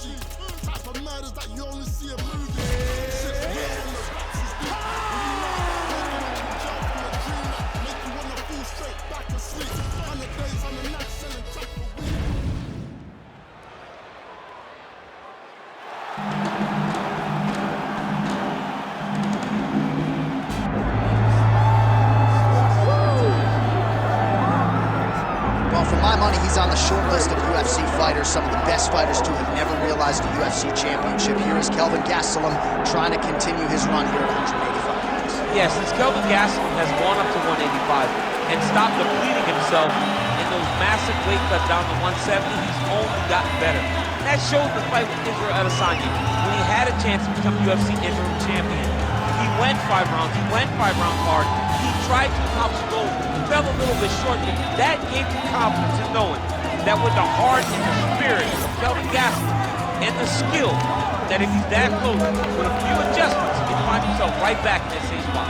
G. Type of murders that you only see in movies. Shit's real and the raps is deep. When you know that waking up from jail from a dream that make you wanna fall straight back to sleep. 100 days on the night selling crack for weed. My money, he's on the short list of UFC fighters, some of the best fighters to have never realized a UFC championship. Here is Kelvin Gastelum trying to continue his run here at 185 pounds. Yeah, since Kelvin Gastelum has gone up to 185 and stopped depleting himself in those massive weight cuts down to 170, he's only gotten better. And that showed the fight with Israel Adesanya when he had a chance to become UFC interim champion. He went 5 rounds, he went 5 rounds hard. He tried to accomplish the goal, fell a little bit short, but that gave him confidence in knowing that with the heart and the spirit of Kelvin Gastelum and the skill, that if he's that close, with a few adjustments, he can find himself right back in that same spot.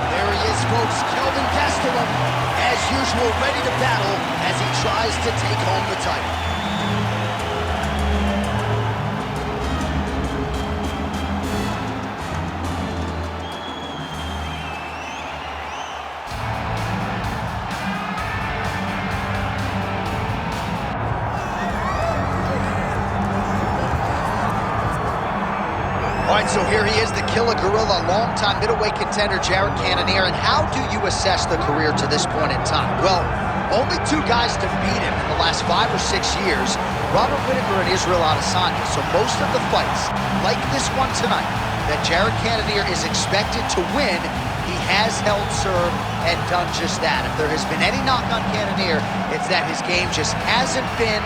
There he is, folks, Kelvin Gastelum, as usual, ready to battle as he tries to take home the title. All right, so here he is, the Killer Gorilla, longtime middleweight contender Jared Cannonier. And how do you assess the career to this point in time? Well, only 2 guys to beat him in the last 5 or 6 years, Robert Whittaker and Israel Adesanya. So most of the fights, like this one tonight, that Jared Cannonier is expected to win, he has held serve and done just that. If there has been any knock on Cannonier, it's that his game just hasn't been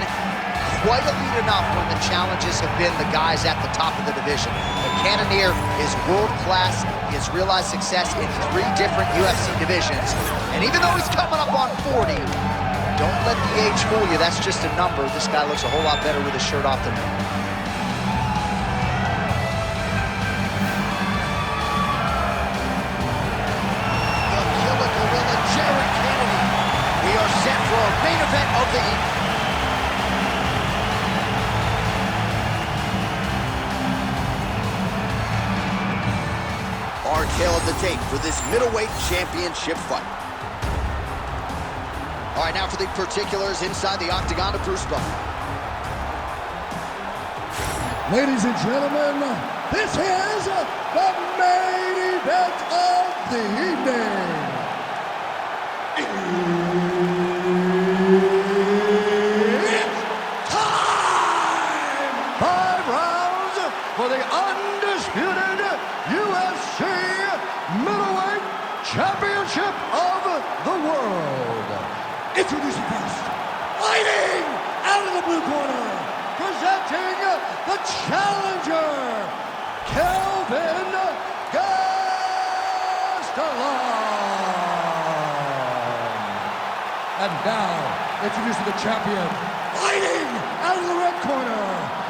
quite elite enough when the challenges have been the guys at the top of the division. But Cannonier is world-class. He has realized success in 3 different UFC divisions. And even though he's coming up on 40, don't let the age fool you. That's just a number. This guy looks a whole lot better with his shirt off than me. The Killer Gorilla, Jared Cannonier. We are set for our main event of the evening. Our tale of the tape for this middleweight championship fight. All right, now for the particulars inside the octagon of Bruce Buffer. Ladies and gentlemen, this is the main event of the evening. It's time! 5 rounds for the undisputed UFC Middleweight Championship of the World. Introducing first, fighting out of the blue corner, presenting the challenger, Kelvin Gastelum. And now, introducing the champion, fighting out of the red corner,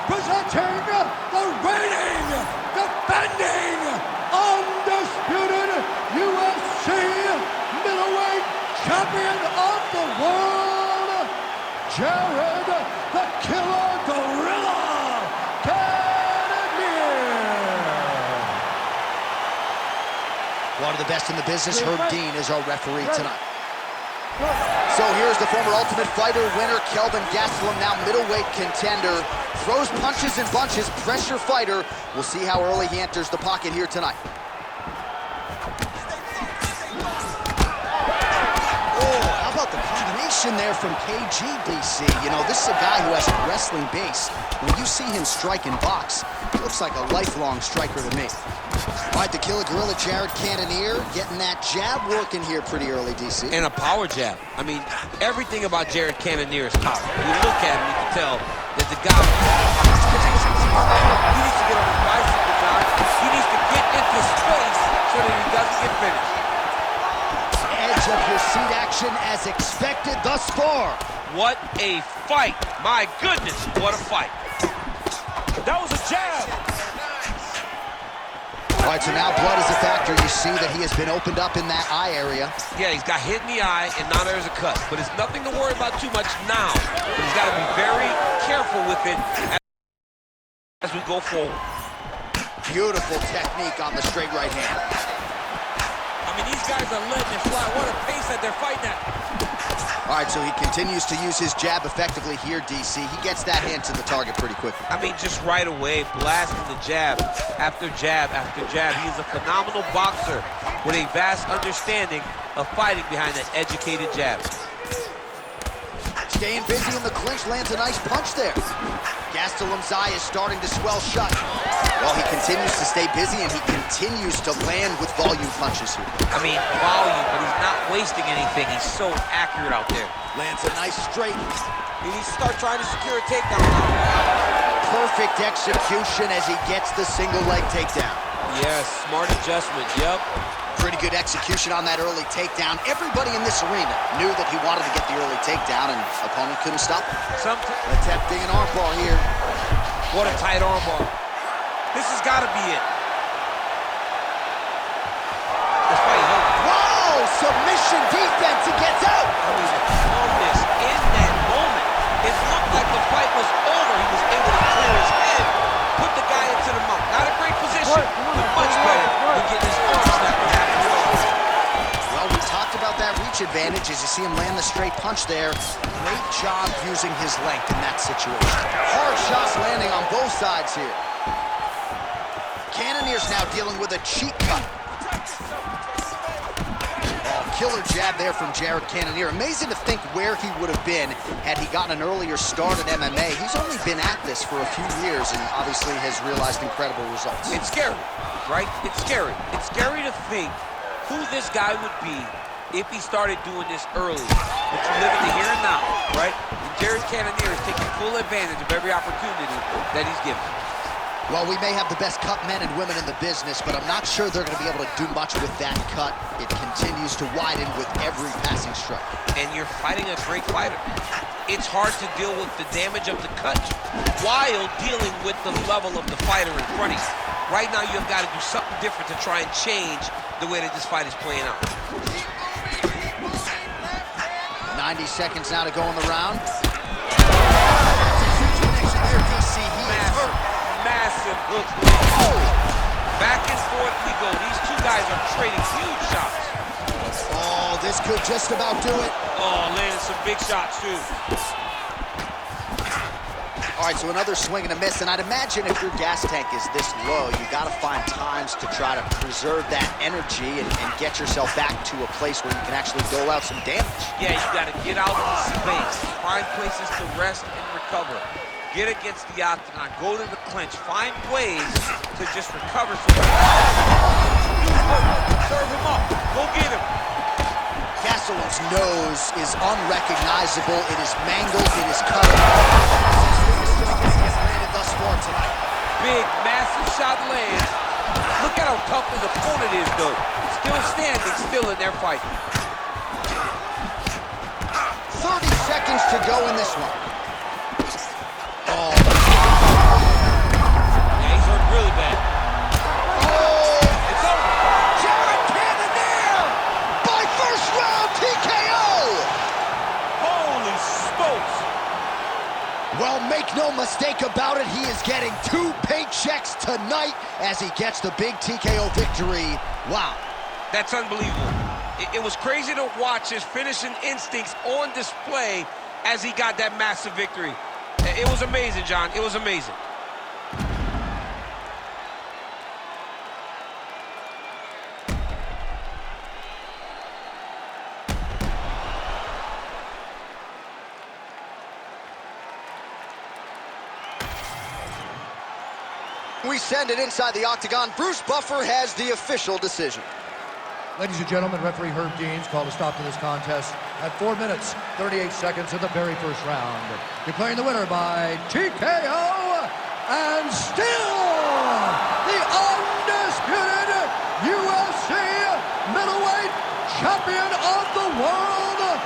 presenting the reigning, defending, undisputed UFC middleweight champion of the world, Jared the Killer Gorilla Cannonier. One of the best in the business, Herb Dean, is our referee tonight. So here's the former Ultimate Fighter winner, Kelvin Gastelum, now middleweight contender. Throws punches and bunches, pressure fighter. We'll see how early he enters the pocket here tonight. Oh, how about the combination there from KGDC? You know, this is a guy who has a wrestling base. When you see him strike and box, he looks like a lifelong striker to me. All right, the Killer Gorilla, Jared Cannonier, getting that jab working here pretty early, DC. And a power jab. I mean, everything about Jared Cannonier is power. You look at him, you can tell that the guy, he needs to get on his bicycle, John. He needs to get into space so that he doesn't get finished. Edge of your seat action as expected thus far. What a fight. My goodness, what a fight. That was a jab. All right, so now blood is a factor. You see that he has been opened up in that eye area. Yeah, he's got hit in the eye, and now there's a cut. But it's nothing to worry about too much now. But he's got to be very careful with it as we go forward. Beautiful technique on the straight right hand. I mean, these guys are letting it fly. What a pace that they're fighting at. All right, so he continues to use his jab effectively here, DC. He gets that hand to the target pretty quickly. I mean, just right away, blasting the jab after jab after jab. He's a phenomenal boxer with a vast understanding of fighting behind that educated jab. Staying busy in the clinch, lands a nice punch there. Gastelum's eye is starting to swell shut. Well, he continues to stay busy, and he continues to land with volume punches here. I mean, volume, but he's not wasting anything. He's so accurate out there. Lands a nice straight. He needs to start trying to secure a takedown now. Perfect execution as he gets the single leg takedown. Yes, smart adjustment, yep. Pretty good execution on that early takedown. Everybody in this arena knew that he wanted to get the early takedown, and opponent couldn't stop him. Attempting an armbar here. What a tight armbar. This has got to be it. This fight is over. Whoa! Submission defense. He gets out. I mean, the calmness in that moment. It looked like the fight was over. He was able to clear his head, put the guy into the mount. Not a great position, but much better than getting his arm snapped in half. Well, we talked about that reach advantage as you see him land the straight punch there. Great job using his length in that situation. Hard shots landing on both sides here. Cannonier's now dealing with a cheek cut. Oh, killer jab there from Jared Cannonier. Amazing to think where he would have been had he gotten an earlier start at MMA. He's only been at this for a few years and obviously has realized incredible results. It's scary, right? It's scary. It's scary to think who this guy would be if he started doing this early. But you live in the here and now, right? And Jared Cannonier is taking full advantage of every opportunity that he's given. Well, we may have the best cut men and women in the business, but I'm not sure they're going to be able to do much with that cut. It continues to widen with every passing strike. And you're fighting a great fighter. It's hard to deal with the damage of the cut while dealing with the level of the fighter in front of you. Right now, you've got to do something different to try and change the way that this fight is playing out. 90 seconds now to go in the round. Massive hook. Back and forth we go. These two guys are trading huge shots. Oh, this could just about do it. Oh, landing some big shots, too. All right, so another swing and a miss, and I'd imagine if your gas tank is this low, you got to find times to try to preserve that energy and get yourself back to a place where you can actually dole out some damage. Yeah, you got to get out of the space, find places to rest and recover. Get against the octagon, go to the clinch, find ways to just recover. Serve him up, go get him. Gastelum's nose is unrecognizable. It is mangled, it is cut. Landed thus far tonight. Big, massive shot lands. Look at how tough his opponent is, though. Still standing, still in their fight. 30 seconds to go in this one. Oh. Yeah, he's hurt really bad. Oh, It's over. Jared Cannonier by first round TKO. Holy smokes. Well, make no mistake about it, he is getting 2 paychecks tonight as he gets the big TKO victory. Wow. That's unbelievable. It was crazy to watch his finishing instincts on display as he got that massive victory. It was amazing, John. It was amazing. We send it inside the octagon. Bruce Buffer has the official decision. Ladies and gentlemen, referee Herb Deans called a stop to this contest at 4 minutes, 38 seconds of the very first round. Declaring the winner by TKO, and still the undisputed UFC middleweight champion of the world,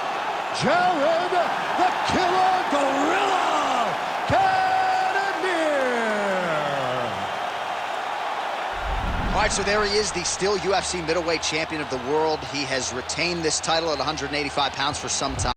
Jared the Killer Gorilla Cannonier. right, so there he is, the still UFC middleweight champion of the world. He has retained this title at 185 pounds for some time.